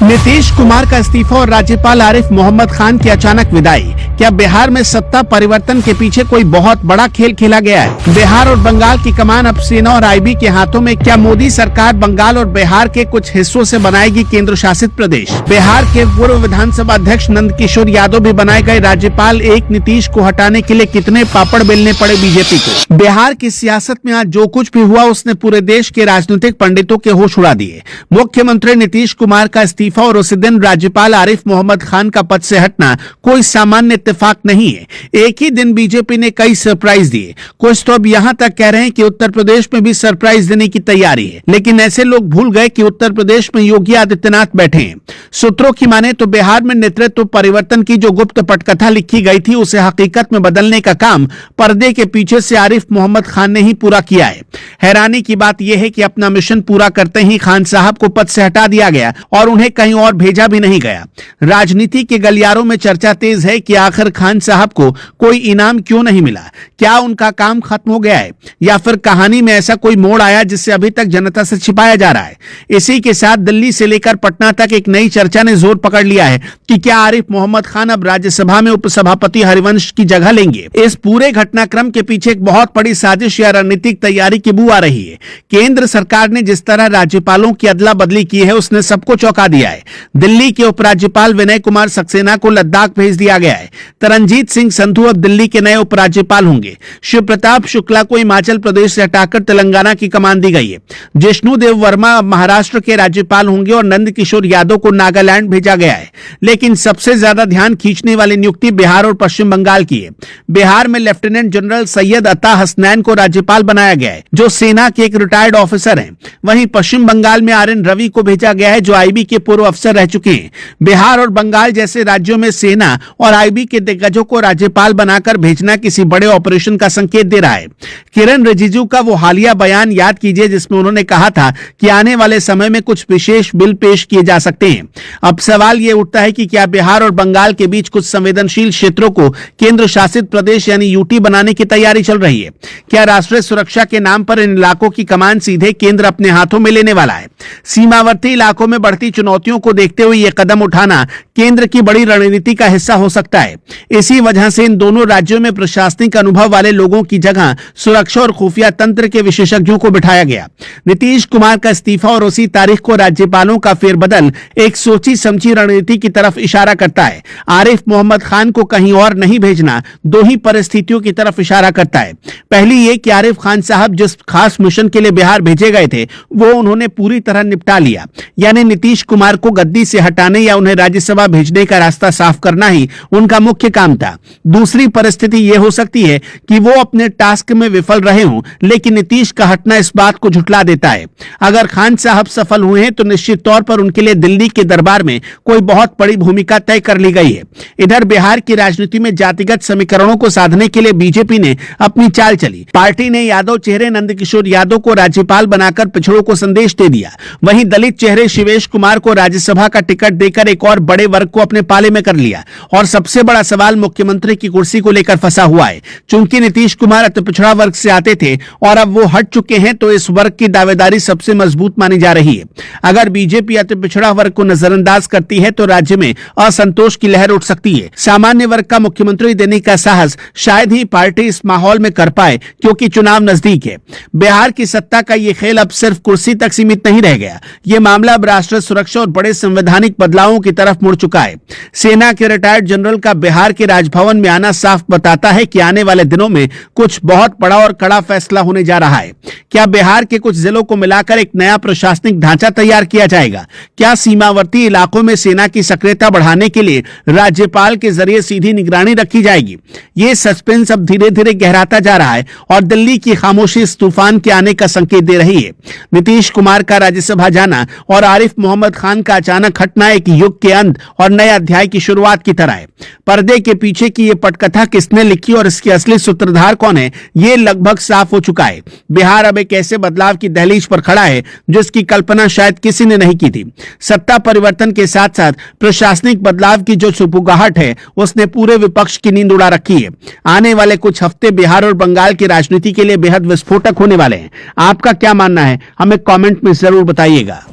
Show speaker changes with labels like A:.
A: नीतीश कुमार का इस्तीफा और राज्यपाल आरिफ मोहम्मद खान की अचानक विदाई। क्या बिहार में सत्ता परिवर्तन के पीछे कोई बहुत बड़ा खेल खेला गया है? बिहार और बंगाल की कमान अब सेना और आईबी के हाथों में। क्या मोदी सरकार बंगाल और बिहार के कुछ हिस्सों से बनाएगी केंद्र शासित प्रदेश? बिहार के पूर्व विधानसभा अध्यक्ष नंद किशोर यादव भी बनाए गए राज्यपाल। एक नीतीश को हटाने के लिए कितने पापड़ बेलने पड़े बीजेपी को? बिहार की सियासत में आज जो कुछ भी हुआ उसने पूरे देश के राजनीतिक पंडितों के होश उड़ा दिए। मुख्यमंत्री नीतीश कुमार का इस्तीफा और उसी दिन राज्यपाल आरिफ मोहम्मद खान का पद से हटना कोई सामान्य इत्तेफाक नहीं है। एक ही दिन बीजेपी ने कई सरप्राइज दिए। कुछ तो अब यहां तक कह रहे हैं कि उत्तर प्रदेश में भी सरप्राइज देने की तैयारी है, लेकिन ऐसे लोग भूल गए कि उत्तर प्रदेश में योगी आदित्यनाथ बैठे हैं। सूत्रों की माने तो बिहार में नेतृत्व परिवर्तन की जो गुप्त पटकथा लिखी गई थी उसे हकीकत में बदलने का काम पर्दे के पीछे से आरिफ मोहम्मद खान ने ही पूरा किया है। हैरानी की बात यह है कि अपना मिशन पूरा करते ही खान साहब को पद से हटा दिया गया और उन्हें कहीं और भेजा भी नहीं गया। राजनीति के गलियारों में चर्चा तेज है कि आखिर खान साहब को कोई इनाम क्यों नहीं मिला? क्या उनका काम खत्म हो गया है या फिर कहानी में ऐसा कोई मोड़ आया जिससे अभी तक जनता से छिपाया जा रहा है? इसी के साथ दिल्ली से लेकर पटना तक एक नई चर्चा ने जोर पकड़ लिया है कि क्या आरिफ मोहम्मद खान अब राज्यसभा में उपसभापति हरिवंश की जगह लेंगे? इस पूरे घटनाक्रम के पीछे एक बहुत बड़ी साजिश या रणनीतिक तैयारी की बू आ रही है। केंद्र सरकार ने जिस तरह राज्यपालों की अदला बदली की है उसने सबको चौंका दिया है। दिल्ली के उपराज्यपाल विनय कुमार सक्सेना को लद्दाख भेज दिया गया है। तरनजीत सिंह संधू अब दिल्ली के नए उपराज्यपाल होंगे। शिव प्रताप शुक्ला को हिमाचल प्रदेश से हटाकर तेलंगाना की कमान दी गई है। जिष्णु देव वर्मा अब महाराष्ट्र के राज्यपाल होंगे और नंद किशोर यादव को नागालैंड भेजा गया है। लेकिन सबसे ज्यादा ध्यान खींचने वाली नियुक्ति बिहार और पश्चिम बंगाल की है। बिहार में लेफ्टिनेंट जनरल सैयद अता हसनैन को राज्यपाल बनाया गया है, जो सेना के एक रिटायर्ड ऑफिसर हैं। वहीं पश्चिम बंगाल में आर एन रवि को भेजा गया है, जो आईबी के पूर्व अफसर रह चुके हैं। बिहार और बंगाल जैसे राज्यों में सेना और आईबी के दिग्गजों को राज्यपाल बनाकर भेजना किसी बड़े ऑपरेशन का संकेत दे रहा है। किरण रिजिजू का वो हालिया बयान याद कीजिए जिसमें उन्होंने कहा था कि आने वाले समय में कुछ विशेष बिल पेश किए जा सकते हैं। अब सवाल ये उठता है कि क्या बिहार और बंगाल के बीच कुछ संवेदनशील क्षेत्रों को केंद्र शासित प्रदेश यानी यूटी बनाने की तैयारी चल रही है? क्या राष्ट्रीय सुरक्षा के नाम पर इन इलाकों की कमान सीधे केंद्र अपने हाथों में लेने वाला है? सीमावर्ती इलाकों में बढ़ती चुनौतियों को देखते हुए यह कदम उठाना केंद्र की बड़ी रणनीति का हिस्सा हो सकता है। इसी वजह से इन दोनों राज्यों में प्रशासनिक अनुभव वाले लोगों की जगह सुरक्षा और खुफिया तंत्र के विशेषज्ञों को बिठाया गया। नीतीश कुमार का इस्तीफा और उसी तारीख को राज्यपालों का फेरबदल एक सोची समझी रणनीति की तरफ इशारा करता है। आरिफ मोहम्मद खान को कहीं और नहीं भेजना दो ही परिस्थितियों की तरफ इशारा करता है। पहली ये कि आरिफ खान साहब जिस खास मिशन के लिए बिहार भेजे गए थे वो उन्होंने पूरी तरह निपटा लिया, यानी नीतीश कुमार को गद्दी से हटाने या उन्हें राज्यसभा भेजने का रास्ता साफ करना ही उनका मुख्य काम था। दूसरी परिस्थिति यह हो सकती है कि वो अपने टास्क में विफल रहे हों, लेकिन नीतीश का हटना इस बात को झुठला देता है। अगर खान साहब सफल हुए हैं तो निश्चित तौर पर उनके लिए दिल्ली के दरबार में कोई बहुत बड़ी भूमिका तय कर ली गई है। इधर बिहार की राजनीति में जातिगत समीकरणों को साधने के लिए बीजेपी ने अपनी चाल चली। पार्टी ने यादव चेहरे नंद किशोर यादव को राज्यपाल बनाकर पिछड़ों को संदेश दे दिया। वहीं दलित चेहरे शिवेश कुमार को राज्यसभा का टिकट देकर एक और बड़े वर्ग को अपने पाले में कर लिया। और सबसे बड़ा सवाल मुख्यमंत्री की कुर्सी को लेकर फंसा हुआ है। चूंकि नीतीश कुमार अति पिछड़ा वर्ग से आते थे और अब वो हट चुके हैं तो इस वर्ग की दावेदारी सबसे मजबूत मानी जा रही है। अगर बीजेपी अति पिछड़ा वर्ग को नजरअंदाज करती है तो राज्य में असंतोष की लहर उठ सकती है। सामान्य वर्ग का मुख्यमंत्री देने का साहस शायद ही पार्टी इस माहौल में कर पाए, क्योंकि चुनाव नजदीक है। बिहार की सत्ता का ये खेल अब सिर्फ कुर्सी तक सीमित नहीं रह गया। ये मामला अब राष्ट्रीय सुरक्षा और बड़े संवैधानिक बदलावों की तरफ मुड़ चुका है। सेना के रिटायर्ड जनरल का बिहार के राजभवन में आना साफ बताता है कि आने वाले दिनों में कुछ बहुत बड़ा और कड़ा फैसला होने जा रहा है। क्या बिहार के कुछ जिलों को मिलाकर एक नया प्रशासनिक ढांचा तैयार किया जाएगा? क्या सीमावर्ती इलाकों में सेना की सक्रियता बढ़ाने के लिए राज्यपाल के जरिए सीधी निगरानी रखी जाएगी? ये सस्पेंस अब धीरे धीरे गहराता जा रहा है और दिल्ली की खामोशी इस तूफान के आने का संकेत दे रही है। नीतीश कुमार का राज्यसभा जाना और आरिफ मोहम्मद खान का अचानक हटना एक युग के अंत और नए अध्याय की शुरुआत की तरह है। पर्दे के पीछे की ये पटकथा किसने लिखी और इसके असली सूत्रधार कौन है, ये लगभग साफ हो चुका है। बिहार अब एक ऐसे बदलाव की दहलीज पर खड़ा है जिसकी कल्पना शायद किसी ने नहीं की थी। सत्ता परिवर्तन के साथ साथ प्रशासनिक बदलाव की जो सुपुगाहट है उसने पूरे विपक्ष की नींद उड़ा रखी है। आने वाले कुछ हफ्ते बिहार और बंगाल की राजनीति के लिए बेहद विस्फोटक होने वाले हैं। आपका क्या मानना है, हमें कमेंट में जरूर बताइएगा।